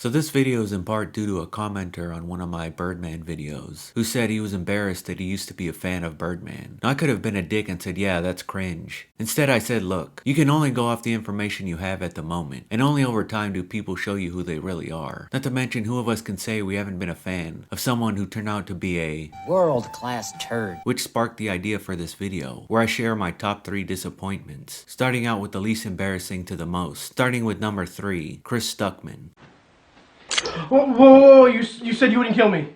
So this video is in part due to a commenter on one of my Birdman videos, who said he was embarrassed that he used to be a fan of Birdman. Now I could have been a dick and said, yeah, that's cringe. Instead I said, look, you can only go off the information you have at the moment, and only over time do people show you who they really are. Not to mention, who of us can say we haven't been a fan of someone who turned out to be a world-class turd? Which sparked the idea for this video, where I share my top 3 disappointments, starting out with the least embarrassing to the most, starting with number 3, Chris Stuckman. Whoa, you said you wouldn't kill me.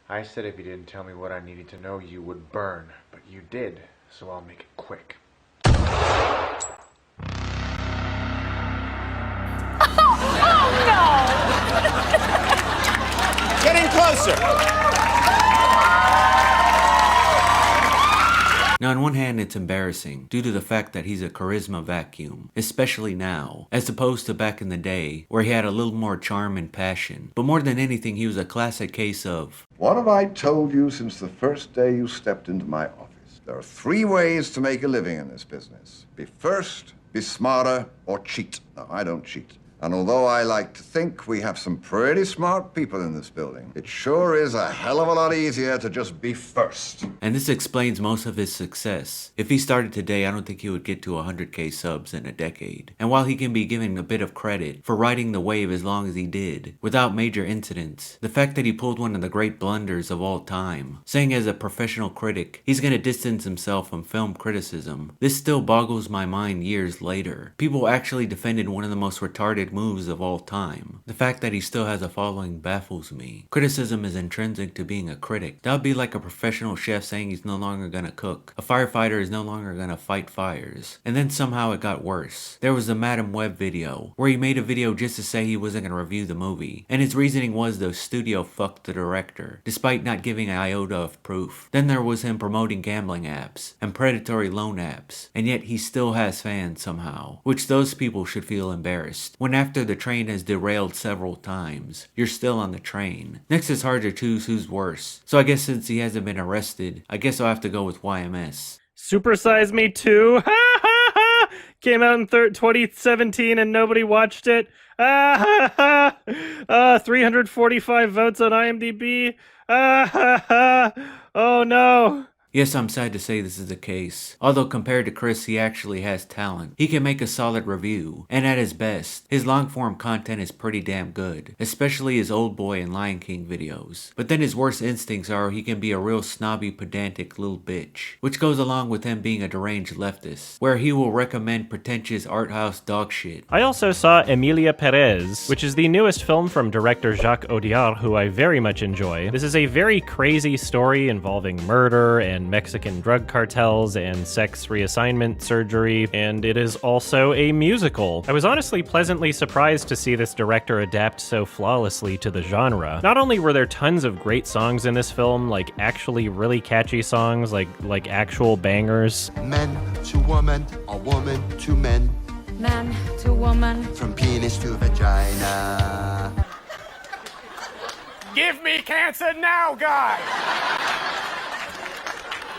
I said if you didn't tell me what I needed to know, you would burn. But you did, so I'll make it quick. Oh no! Getting closer! Now on one hand it's embarrassing, due to the fact that he's a charisma vacuum, especially now, as opposed to back in the day, where he had a little more charm and passion. But more than anything, he was a classic case of, what have I told you since the first day you stepped into my office? There are 3 ways to make a living in this business. Be first, be smarter, or cheat. No, I don't cheat. And although I like to think we have some pretty smart people in this building, it sure is a hell of a lot easier to just be first. And this explains most of his success. If he started today, I don't think he would get to 100k subs in a decade. And while he can be given a bit of credit for riding the wave as long as he did, without major incidents, the fact that he pulled one of the great blunders of all time, saying as a professional critic, he's gonna distance himself from film criticism, this still boggles my mind years later. People actually defended one of the most retarded moves of all time. The fact that he still has a following baffles me. Criticism is intrinsic to being a critic. That would be like a professional chef saying he's no longer gonna cook. A firefighter is no longer gonna fight fires. And then somehow it got worse. There was the Madam Web video, where he made a video just to say he wasn't gonna review the movie. And his reasoning was the studio fucked the director, despite not giving an iota of proof. Then there was him promoting gambling apps and predatory loan apps. And yet he still has fans somehow. Which those people should feel embarrassed. When after the train has derailed several times, you're still on the train. Next it's hard to choose who's worse. So I guess since he hasn't been arrested, I guess I'll have to go with YMS. Super Size Me 2. Came out in 2017 and nobody watched it. 345 votes on IMDb. Oh no. Yes, I'm sad to say this is the case. Although compared to Chris, he actually has talent. He can make a solid review, and at his best, his long-form content is pretty damn good, especially his Old Boy and Lion King videos. But then his worst instincts are he can be a real snobby, pedantic little bitch, which goes along with him being a deranged leftist, where he will recommend pretentious art house dog shit. I also saw Emilia Perez, which is the newest film from director Jacques Audiard, who I very much enjoy. This is a very crazy story involving murder and Mexican drug cartels and sex reassignment surgery, and it is also a musical. I was honestly pleasantly surprised to see this director adapt so flawlessly to the genre. Not only were there tons of great songs in this film, like actually really catchy songs, like actual bangers. Men to woman, or woman to men. Man to woman. From penis to vagina. Give me cancer now, guys!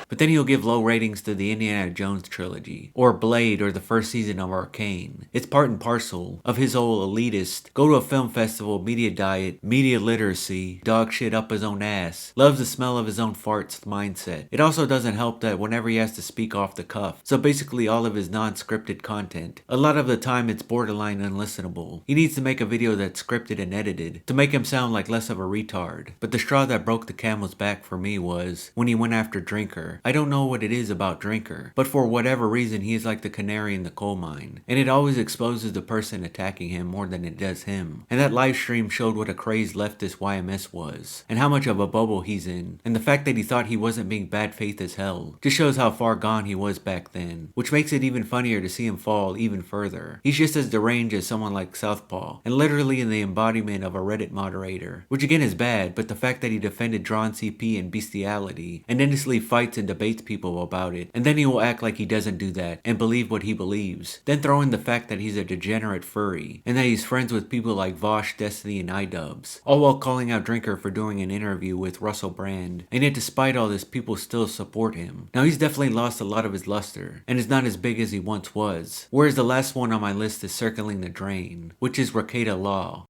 But then he'll give low ratings to the Indiana Jones trilogy, or Blade, or the first season of Arcane. It's part and parcel of his whole elitist, go to a film festival, media diet, media literacy, dog shit up his own ass, loves the smell of his own farts mindset. It also doesn't help that whenever he has to speak off the cuff, so basically all of his non-scripted content, a lot of the time it's borderline unlistenable. He needs to make a video that's scripted and edited, to make him sound like less of a retard. But the straw that broke the camel's back for me was when he went after Drinker. I don't know what it is about Drinker, but for whatever reason he is like the canary in the coal mine, and it always exposes the person attacking him more than it does him. And that live stream showed what a crazed leftist YMS was, and how much of a bubble he's in, and the fact that he thought he wasn't being bad faith as hell just shows how far gone he was back then, which makes it even funnier to see him fall even further. He's just as deranged as someone like Southpaw, and literally in the embodiment of a Reddit moderator, which again is bad, but the fact that he defended Drawn CP and bestiality, and endlessly fights and debates people about it, and then he will act like he doesn't do that and believe what he believes. Then throw in the fact that he's a degenerate furry, and that he's friends with people like Vosh, Destiny, and iDubbbz, all while calling out Drinker for doing an interview with Russell Brand. And yet despite all this, people still support him. Now he's definitely lost a lot of his luster, and is not as big as he once was. Whereas the last one on my list is circling the drain, which is Rakeda Law.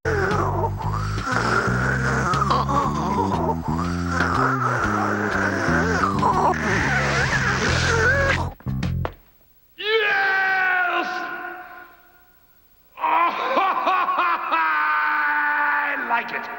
like it.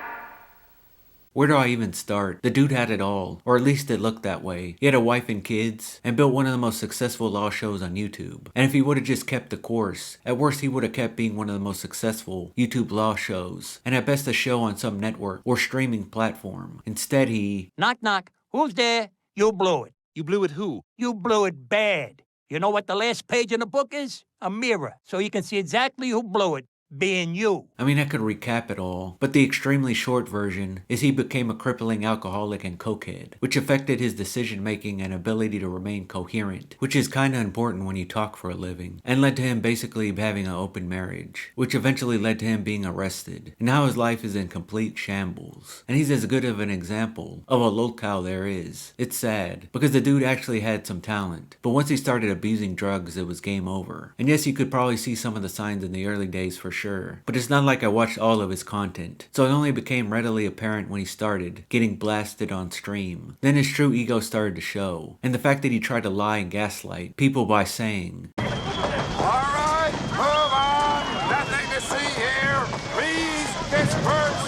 Where do I even start? The dude had it all, or at least it looked that way. He had a wife and kids, and built one of the most successful law shows on YouTube. And if he would have just kept the course, at worst he would have kept being one of the most successful YouTube law shows, and at best a show on some network or streaming platform. Instead he... Knock, knock. Who's there? You blew it. You blew it who? You blew it bad. You know what the last page in the book is? A mirror, so you can see exactly who blew it. Being you. I mean, I could recap it all, but the extremely short version is he became a crippling alcoholic and cokehead, which affected his decision making and ability to remain coherent, which is kinda important when you talk for a living, and led to him basically having an open marriage, which eventually led to him being arrested, and now his life is in complete shambles. And he's as good of an example of a lolcow there is. It's sad, because the dude actually had some talent, but once he started abusing drugs, it was game over. And yes, you could probably see some of the signs in the early days for sure, but it's not like I watched all of his content, so it only became readily apparent when he started getting blasted on stream. Then his true ego started to show, and the fact that he tried to lie and gaslight people by saying, Alright, move on! Nothing to see here! Please disperse!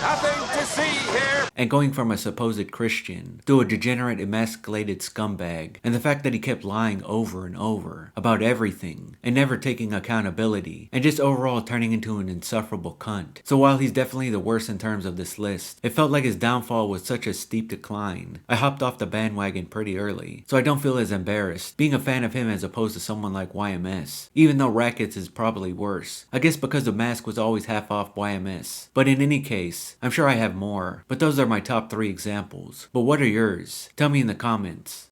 Nothing to see here! and going from a supposed Christian to a degenerate, emasculated scumbag, and the fact that he kept lying over and over about everything and never taking accountability, and just overall turning into an insufferable cunt. So while he's definitely the worst in terms of this list, it felt like his downfall was such a steep decline. I hopped off the bandwagon pretty early, so I don't feel as embarrassed being a fan of him as opposed to someone like YMS, even though Rackets is probably worse. I guess because the mask was always half off YMS. But in any case, I'm sure I have more, but those are my top 3 examples. But what are yours? Tell me in the comments.